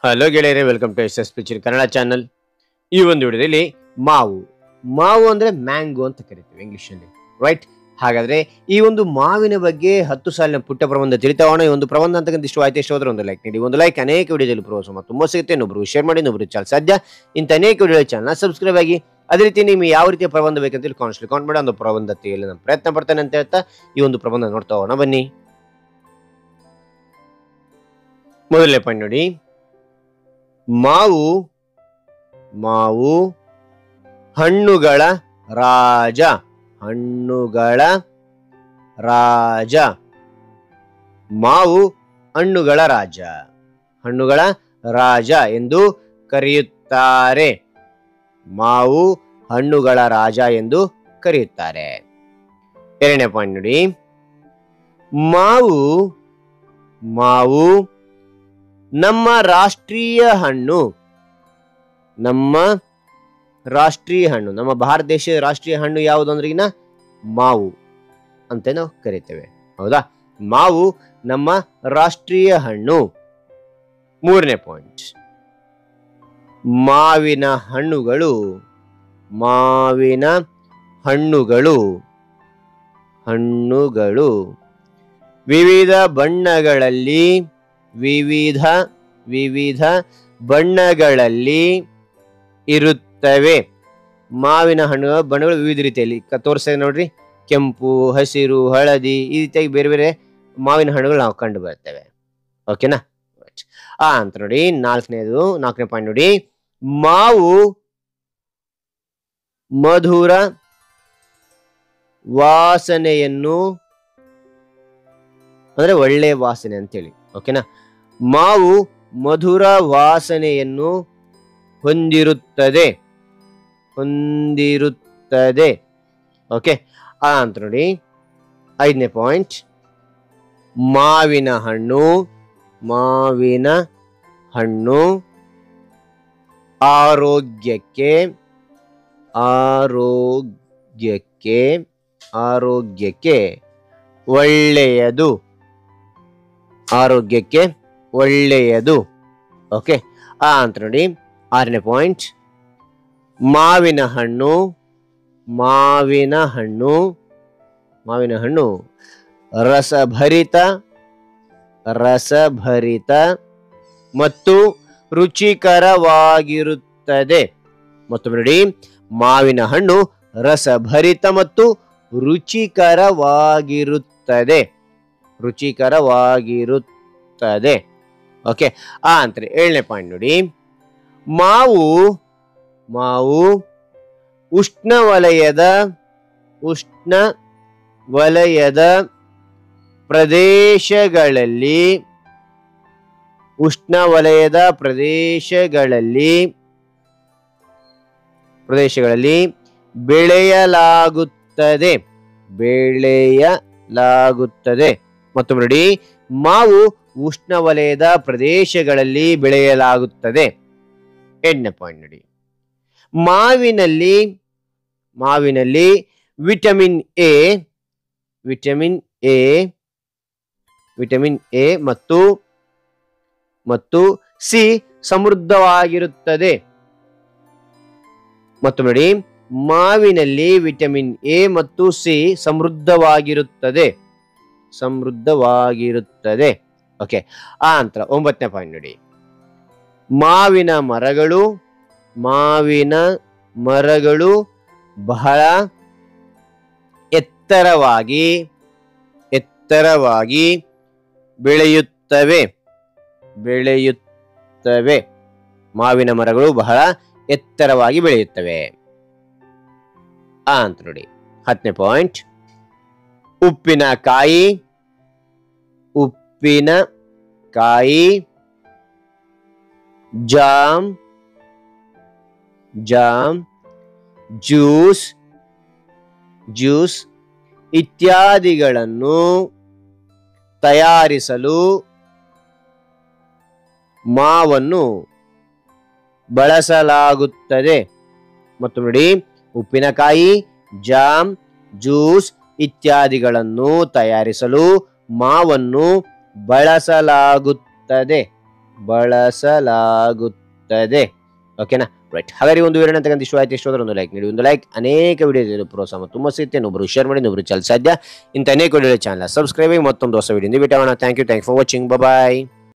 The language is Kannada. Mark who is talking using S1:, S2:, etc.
S1: ಹಲೋ ಗೆಳೆಯರೆ, ವೆಲ್ಕಮ್ ಟು ಎಸ್ ಎಸ್ ಪಿಚಿರ್ ಕನ್ನಡ ಚಾನಲ್. ಈ ಒಂದು ವಿಡಿಯೋದಲ್ಲಿ ಮಾವು ಮಾವು ಅಂದ್ರೆ ಮ್ಯಾಂಗೋ ಅಂತ ಕರಿತೀವಿ ಇಂಗ್ಲಿಷಲ್ಲಿ, ರೈಟ್? ಹಾಗಾದ್ರೆ ಈ ಒಂದು ಮಾವಿನ ಬಗ್ಗೆ 10 ಸಾಲಿನ ಪುಟ್ಟ ಪ್ರಬಂಧ ತಿಳಿತಾವಣ. ಈ ಒಂದು ಪ್ರಬಂಧ ಅಂತಕ್ಕಂಥ ಇಷ್ಟವಾಯ್ತು, ಇಷ್ಟವಾದ್ರೆ ಒಂದು ಲೈಕ್ ನೀಡಿ. ಒಂದು ಲೈಕ್ ಅನೇಕ ವಿಡಿಯೋದಲ್ಲಿ ಪ್ರೋತ್ಸಾಹ ತುಂಬಾ ಸಿಗುತ್ತೆ. ಇನ್ನೊಬ್ರು ಶೇರ್ ಮಾಡಿ, ಇನ್ನೊಬ್ರು ಚಾನಲ್ ಸಾಧ್ಯ ಇಂಥ ಅನೇಕ ವಿಡಿಯೋ ಚಾನಲ್ ಸಬ್ಸ್ಕ್ರೈಬ್ ಆಗಿ. ಅದೇ ರೀತಿ ನಿಮ್ಗೆ ಯಾವ ರೀತಿಯ ಪ್ರಬಂಧ ಬೇಕಂತ ಕಾಮೆಂಟ್ ಮಾಡಿ ಒಂದು ಪ್ರಬಂಧ ತೆಗೆಯಲು ನಾನು ಪ್ರಯತ್ನ ಪಡ್ತೇನೆ ಅಂತ ಹೇಳ್ತಾ ಈ ಒಂದು ಪ್ರಬಂಧ ನೋಡ್ತಾ ಹೋಗೋಣ ಬನ್ನಿ. ಮೊದಲನೇ ಪಾಯಿಂಟ್ ನೋಡಿ, ಮಾವು ಮಾವು ಹಣ್ಣುಗಳ ರಾಜ. ಹಣ್ಣುಗಳ ರಾಜ. ಮಾವು ಹಣ್ಣುಗಳ ರಾಜ. ಹಣ್ಣುಗಳ ರಾಜ ಎಂದು ಕರೆಯುತ್ತಾರೆ. ಮಾವು ಹಣ್ಣುಗಳ ರಾಜ ಎಂದು ಕರೆಯುತ್ತಾರೆ. ಎರಡನೇ ಪಾಯಿಂಟ್ ನೋಡಿ, ಮಾವು ಮಾವು ನಮ್ಮ ರಾಷ್ಟ್ರೀಯ ಹಣ್ಣು. ನಮ್ಮ ರಾಷ್ಟ್ರೀಯ ಹಣ್ಣು, ನಮ್ಮ ಭಾರತ ದೇಶದ ರಾಷ್ಟ್ರೀಯ ಹಣ್ಣು ಯಾವುದು ಅಂದ್ರಿಗಿನ ಮಾವು ಅಂತ ನಾವು ಕರಿತೇವೆ, ಹೌದಾ? ಮಾವು ನಮ್ಮ ರಾಷ್ಟ್ರೀಯ ಹಣ್ಣು. ಮೂರನೇ ಪಾಯಿಂಟ್, ಮಾವಿನ ಹಣ್ಣುಗಳು ಮಾವಿನ ಹಣ್ಣುಗಳು ಹಣ್ಣುಗಳು ವಿವಿಧ ಬಣ್ಣಗಳಲ್ಲಿ ವಿವಿಧ ವಿವಿಧ ಬಣ್ಣಗಳಲ್ಲಿ ಇರುತ್ತವೆ. ಮಾವಿನ ಹಣ್ಣುಗಳ ಬಣ್ಣಗಳು ವಿವಿಧ ರೀತಿಯಲ್ಲಿ ತೋರಿಸ್ತೇವೆ ನೋಡ್ರಿ. ಕೆಂಪು, ಹಸಿರು, ಹಳದಿ, ಈ ರೀತಿಯಾಗಿ ಬೇರೆ ಬೇರೆ ಮಾವಿನ ಹಣ್ಣುಗಳು ನಾವು ಕಂಡು ಬರ್ತೇವೆ. ಓಕೆನಾ? ಅಂತ ನೋಡಿ. ನಾಲ್ಕನೇ ಪಾಯಿಂಟ್ ನೋಡಿ, ಮಾವು ಮಧುರ ವಾಸನೆಯನ್ನು, ಅಂದ್ರೆ ಒಳ್ಳೆ ವಾಸನೆ ಅಂತೇಳಿ, ಓಕೆನಾ? ಮಾವು ಮಧುರ ವಾಸನೆಯನ್ನು ಹೊಂದಿರುತ್ತದೆ. ಓಕೆ, ಅಂತ ನೋಡಿ. ಐದನೇ ಪಾಯಿಂಟ್, ಮಾವಿನ ಹಣ್ಣು ಆರೋಗ್ಯಕ್ಕೆ ಒಳ್ಳೆಯದು. ಆರೋಗ್ಯಕ್ಕೆ ಒಳ್ಳೆಯದು. ಓಕೆ, ಅಂತ ನೋಡಿ. ಆರನೇ ಪಾಯಿಂಟ್, ಮಾವಿನ ಹಣ್ಣು ರಸಭರಿತ ಮತ್ತು ರುಚಿಕರವಾಗಿರುತ್ತದೆ. ಮತ್ತೊಮ್ಮೆ ನೋಡಿ, ಮಾವಿನ ಹಣ್ಣು ರಸಭರಿತ ಮತ್ತು ರುಚಿಕರವಾಗಿರುತ್ತದೆ. ಓಕೆ, ಅಂತಾರೆ. ಏಳನೇ ಪಾಯಿಂಟ್ ನೋಡಿ, ಮಾವು ಉಷ್ಣವಲಯದ ಪ್ರದೇಶಗಳಲ್ಲಿ ಬೆಳೆಯಲಾಗುತ್ತದೆ. ಮತ್ತೊಮ್ಮೆ ನೋಡಿ, ಮಾವು ಉಷ್ಣವಲಯದ ಪ್ರದೇಶಗಳಲ್ಲಿ ಬೆಳೆಯಲಾಗುತ್ತದೆ. ಎಂಟನೇ ಪಾಯಿಂಟ್ ನೋಡಿ, ಮಾವಿನಲ್ಲಿ ವಿಟಮಿನ್ ಎ ಮತ್ತು ಸಿ ಸಮೃದ್ಧವಾಗಿರುತ್ತದೆ. ಮತ್ತೊಮ್ಮೆ ನೋಡಿ, ಮಾವಿನಲ್ಲಿ ವಿಟಮಿನ್ ಎ ಮತ್ತು ಸಿ ಸಮೃದ್ಧವಾಗಿರುತ್ತದೆ. ಓಕೆ, ನಂತರ 9ನೇ ಪಾಯಿಂಟ್ ನೋಡಿ, ಮಾವಿನ ಮರಗಳು ಬಹಳ ಎತ್ತರವಾಗಿ ಬೆಳೆಯುತ್ತವೆ. ಮಾವಿನ ಮರಗಳು ಬಹಳ ಎತ್ತರವಾಗಿ ಬೆಳೆಯುತ್ತವೆ ಅಂತ ನೋಡಿ. 10ನೇ ಪಾಯಿಂಟ್, ಉಪ್ಪಿನಕಾಯಿ ಜಾಮ್ ಜ್ಯೂಸ್ ಇತ್ಯಾದಿಗಳನ್ನು ತಯಾರಿಸಲು ಮಾವನ್ನು ಬಳಸಲಾಗುತ್ತದೆ. ಮತ್ತು ನೋಡಿ, ಉಪ್ಪಿನಕಾಯಿ, ಜಾಮ್, ಜ್ಯೂಸ್ ಇತ್ಯಾದಿಗಳನ್ನು ತಯಾರಿಸಲು ಮಾವನ್ನು ಬಳಸಲಾಗುತ್ತದೆ. ಬಳಸಲಾಗುತ್ತದೆ. ಓಕೆನಾ? ರೈಟ್. ಹಾಗಾದ್ರೆ ಒಂದು ವಿವರಣೆ ಅಂತಕ್ಕಂಥ ಇಷ್ಟ ಆಯ್ತು. ಇಷ್ಟ ಒಂದು ಲೈಕ್ ನೀಡಿ. ಒಂದು ಲೈಕ್ ಅನೇಕ ವಿಡಿಯೋ ಪ್ರೋತ್ಸಾಹ ತುಂಬ ಸಿಗುತ್ತೆ. ಇನ್ನೊಬ್ಬರು ಶೇರ್ ಮಾಡಿ, ಇನ್ನೊಬ್ಬರು ಚಾನಲ್ ಸಾಧ್ಯ. ಇಂಥ ಅನೇಕ ವಿಡಿಯೋ ಚಾನಲ್ ಸಬ್ಸ್ಕ್ರೈಬ್ ಆಗಿ ಮತ್ತೊಂದು ಹೊಸ ವಿಡಿಯೋ ಭೇಟಿ ಆಗೋಣ. Thank you for watching. Bye.